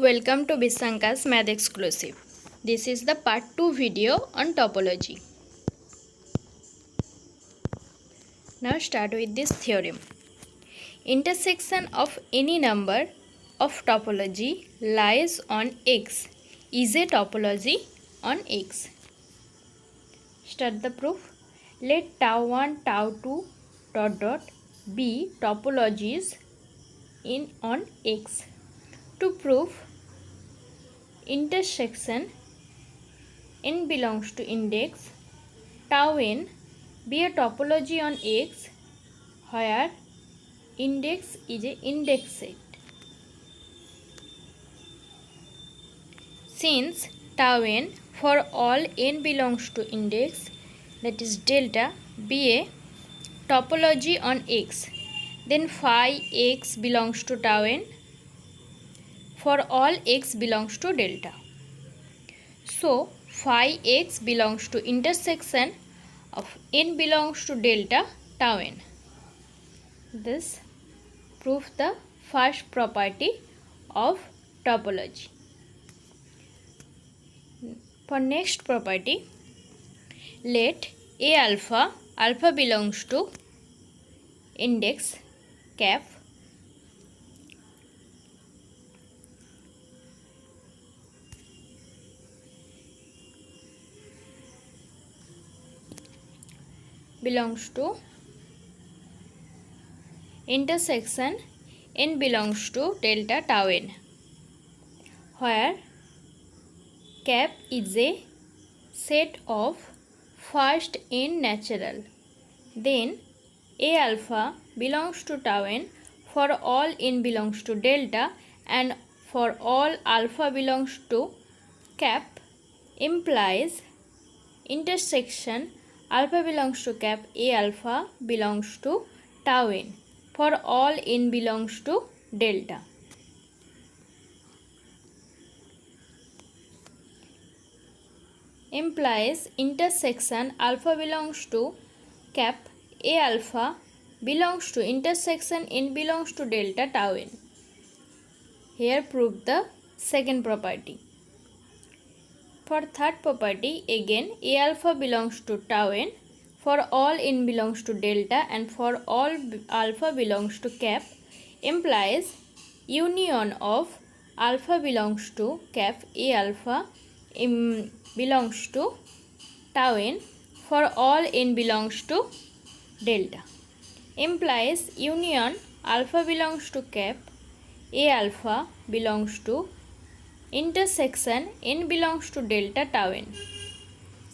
Welcome to Biswanka's Math Exclusive. This is the part 2 video on topology. Now start with this theorem. Intersection of any number of topology lies on X is a topology on X. Start the proof. Let tau1, tau2 ... be topologies on X. To prove intersection n belongs to index tau n be a topology on X where index is a index set. Since tau n for all n belongs to index, that is delta, be a topology on X, then phi x belongs to tau n for all x belongs to delta. So phi x belongs to intersection of n belongs to delta tau n. This proves the first property of topology. For next property, let A alpha belongs to index cap belongs to intersection n belongs to delta tau n, where cap is a set of first n natural. Then A alpha belongs to tau n for all n belongs to delta and for all alpha belongs to cap implies intersection alpha belongs to cap A alpha belongs to tau n for all n belongs to delta. Implies intersection alpha belongs to cap A alpha belongs to intersection n belongs to delta tau n. Here prove the second property. For third property, again A alpha belongs to tau n for all n belongs to delta and for all alpha belongs to cap implies union of alpha belongs to cap A alpha belongs to tau n for all n belongs to delta. Implies union alpha belongs to cap A alpha belongs to intersection n belongs to delta tau n.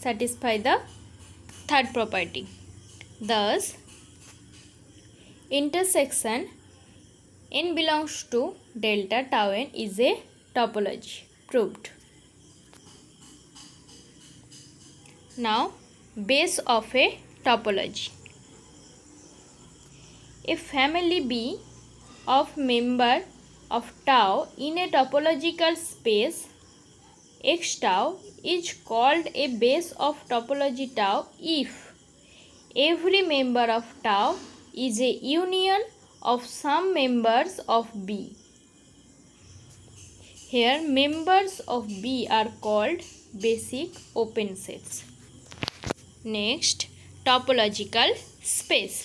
Satisfy the third property. Thus, intersection n belongs to delta tau n is a topology. Proved. Now, base of a topology. A family B of member of tau in a topological space X tau is called a base of topology tau if every member of tau is a union of some members of B. Here members of B are called basic open sets. Next, topological space.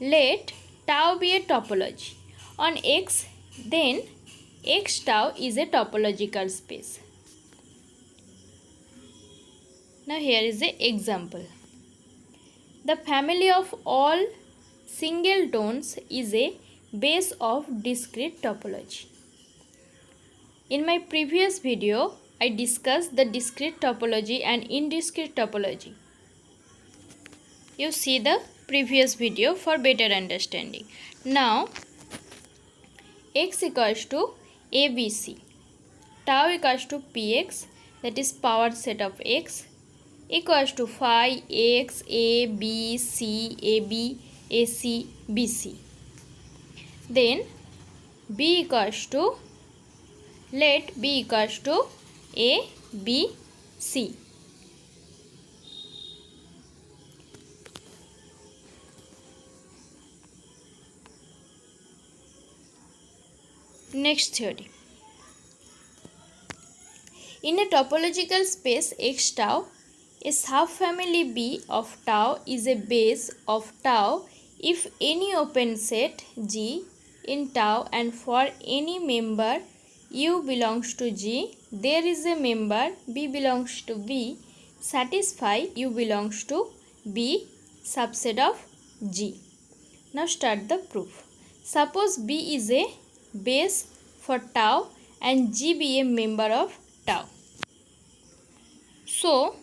Let tau be a topology on X, then X tau is a topological space. Now here is an example. The family of all singletons is a base of discrete topology. In my previous video, I discussed the discrete topology and indiscrete topology. You see the previous video for better understanding. Now, X equals to ABC, tau equals to Px, that is power set of X, equals to phi x a b c a b a c b c. Then B equals to, let B equals to a b c. Next theory. In a topological space X tau, a subfamily B of tau is a base of tau if any open set G in tau and for any member U belongs to G, there is a member B belongs to B, satisfy U belongs to B subset of G. Now start the proof. Suppose B is a base for tau and G be a member of tau. So,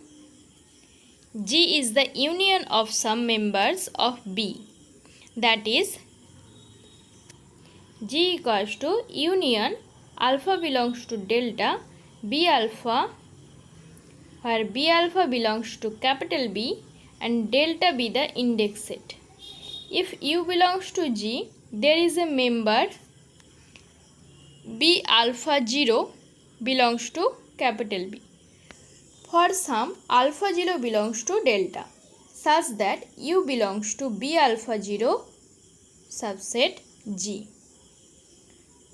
G is the union of some members of B. That is, G equals to union alpha belongs to delta B alpha, where B alpha belongs to capital B and delta be the index set. If U belongs to G, there is a member B alpha 0 belongs to capital B. For some alpha 0 belongs to delta, such that U belongs to B alpha 0 subset G.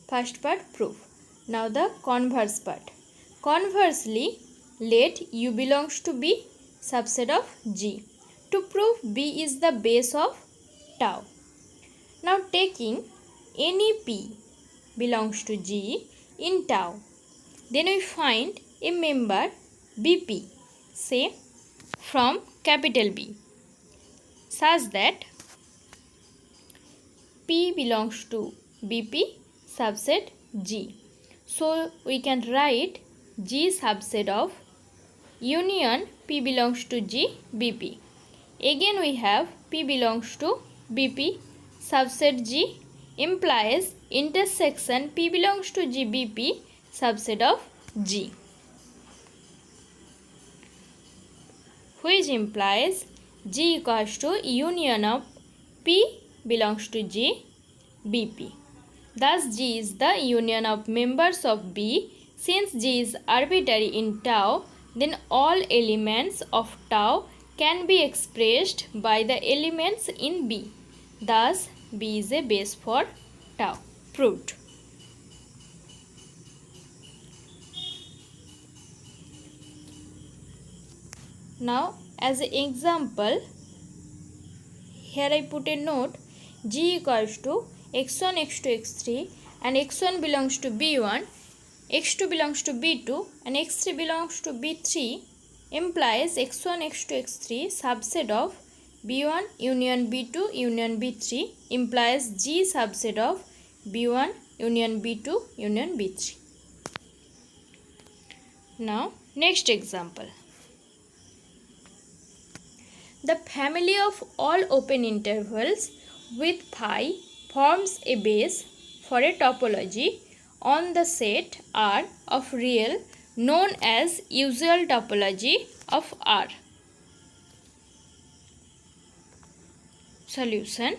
First part proof. Now the converse part. Conversely, let U belongs to B subset of G to prove B is the base of tau. Now taking any P belongs to G in tau, then we find a member BP, say from capital B, such that P belongs to BP subset G. So we can write G subset of union P belongs to G BP. Again we have P belongs to BP subset G implies intersection P belongs to G BP subset of G, which implies G equals to union of P belongs to G BP. Thus G is the union of members of B. Since G is arbitrary in tau, then all elements of tau can be expressed by the elements in B. Thus B is a base for tau. Proved. Now as an example, here I put a note G equals to x1, x2, x3 and x1 belongs to b1, x2 belongs to b2 and x3 belongs to b3 implies x1, x2, x3 subset of b1 union b2 union b3 implies G subset of b1 union b2 union b3. Now next example. The family of all open intervals with phi forms a base for a topology on the set R of real known as usual topology of R. Solution.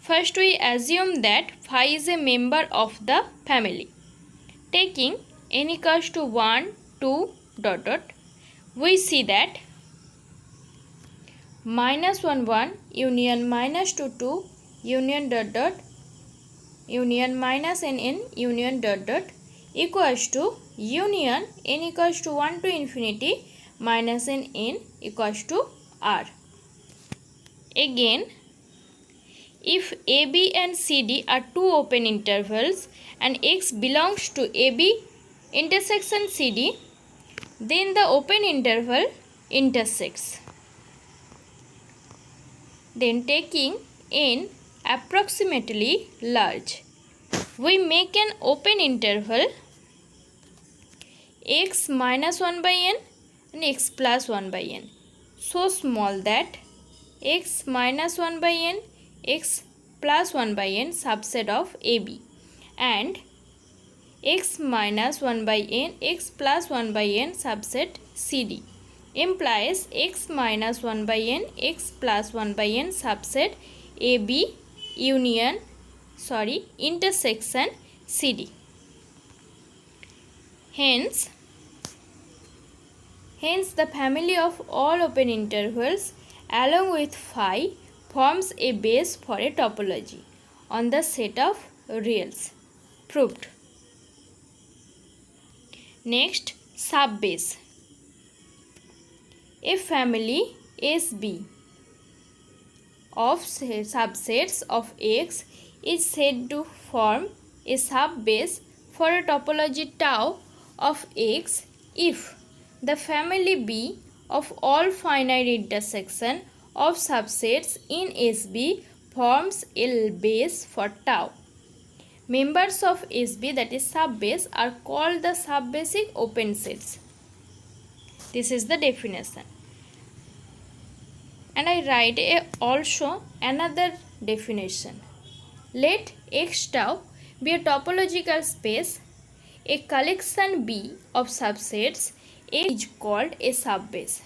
First we assume that phi is a member of the family. Taking n equals to 1, 2, ... we see that -1, 1 union -2, 2 union ... union -n union ... equals to union n equals to 1 to infinity -n equals to R. Again, if AB and CD are two open intervals and X belongs to AB intersection CD, then the open interval intersects. Then taking n approximately large, we make an open interval x minus 1 by n and x plus 1 by n so small that x minus 1 by n, x plus 1 by n subset of AB and x minus 1 by n, x plus 1 by n subset CD implies x minus 1 by n, x plus 1 by n subset AB intersection CD. Hence the family of all open intervals along with phi forms a base for a topology on the set of reals. proved. Next, subbase. A family SB of subsets of X is said to form a subbase for a topology tau of X if the family B of all finite intersection of subsets in SB forms a base for tau. Members of SB, that is subbase, are called the subbasic open sets. This is the definition. And I write also another definition. Let X tau be a topological space. A collection B of subsets A is called a subbase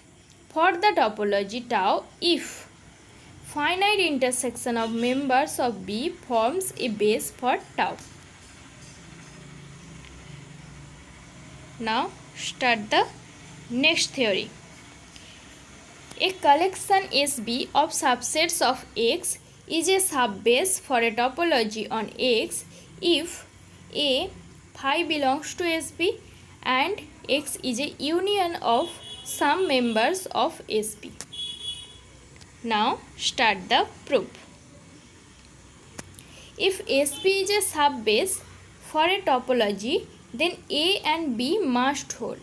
for the topology tau if finite intersection of members of B forms a base for tau. Now start the next theory. A collection SB of subsets of X is a subbase for a topology on X if A phi belongs to SB and X is a union of some members of SB. Now start the proof. If SB is a subbase for a topology, then A and B must hold.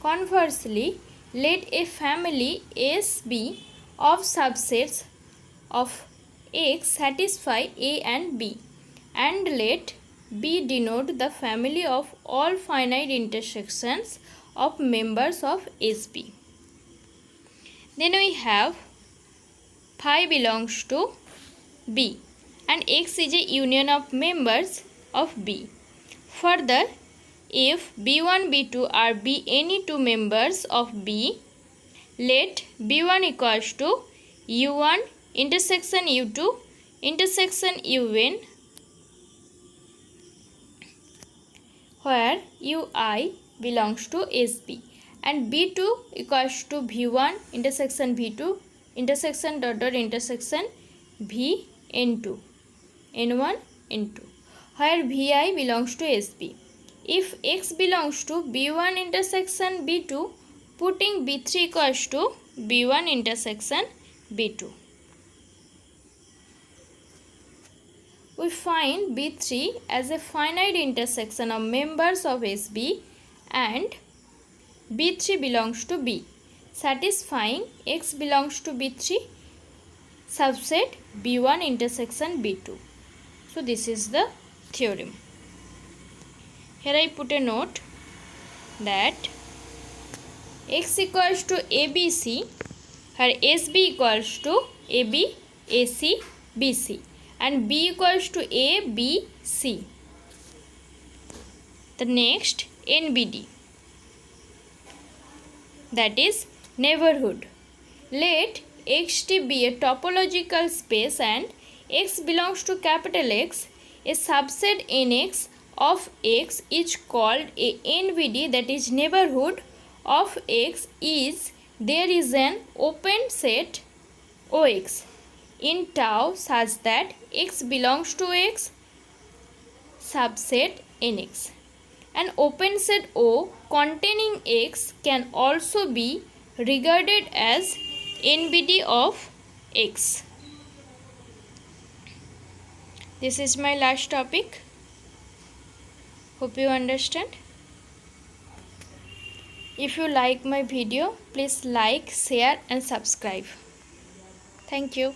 Conversely, let a family SB of subsets of X satisfy A and B, and let B denote the family of all finite intersections of members of SB. Then we have phi belongs to B and X is a union of members of B. Further, if B1, B2 are B any two members of B, let B1 equals to U1 intersection U2 intersection UN, where UI belongs to SB, and B2 equals to V1 intersection V2 intersection dot dot intersection VN2 N1 N2, where VI belongs to SB. If X belongs to B1 intersection B2, putting B3 equals to B1 intersection B2. We find B3 as a finite intersection of members of SB and B3 belongs to B, satisfying X belongs to B3 subset B1 intersection B2. So this is the theorem. Here I put a note that X equals to ABC, where SB equals to AB, AC, BC, and B equals to A, B, C. The next, NBD, that is neighborhood. Let XT be a topological space and X belongs to capital X. A subset NX of X is called a NBD, that is neighborhood of X is there is an open set OX in tau such that X belongs to X subset NX. An open set O containing X can also be regarded as NBD of X. This is my last topic. Hope you understand. If you like my video, please like, share and subscribe. Thank you.